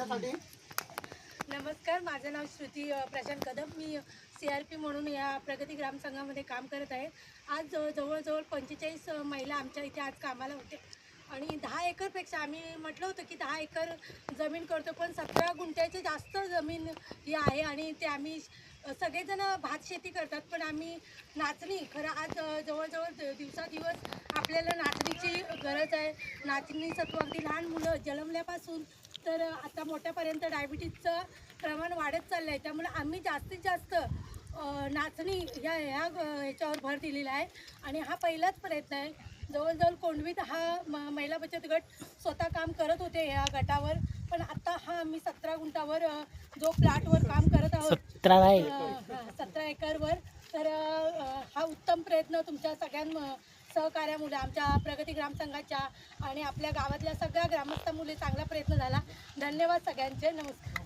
त्यासाठी नमस्कार, माझं नाव श्रुती प्रशांत कदम. मी CRP म्हणून या प्रगती ग्रामसंघामध्ये काम करत आहे. आज जवळजवळ 45 महिला आमच्या इथे आज कामाला होते आणि 10 एकरपेक्षा आम्ही म्हटलं होतं की 10 एकर जमीन करतो, पण 17 गुंठ्याची जास्त जमीन ही आहे आणि ते आम्ही सगळेजण भात शेती करतात. पण आम्ही नाचणी खरं आज जवळजवळ दिवसादिवस आपल्याला नाचणीची गरज आहे. नाचणी सत्व अगदी लहान मुलं जन्मल्यापासून तर आता मोठ्यापर्यंत डायबिटीजचं प्रमाण वाढत चाललं आहे. त्यामुळे आम्ही जास्तीत जास्त नाचणी ह्याच्यावर भर दिलेला आहे आणि हा पहिलाच प्रयत्न आहे. जवळजवळ कोंडवीत हा महिला बचत गट स्वतः काम करत होते ह्या गटावर, पण आता हा आम्ही 17 गुंठावर जो प्लॉटवर काम करत आहोत 17 एकरवर. तर हा उत्तम प्रयत्न तुमच्या सगळ्यां सहकार्यामुळे आमच्या प्रगती ग्रामसंघाच्या आणि आपल्या गावातल्या सगळ्या ग्रामस्थांमुळे चांगला प्रयत्न झाला. धन्यवाद सगळ्यांचे. नमस्कार.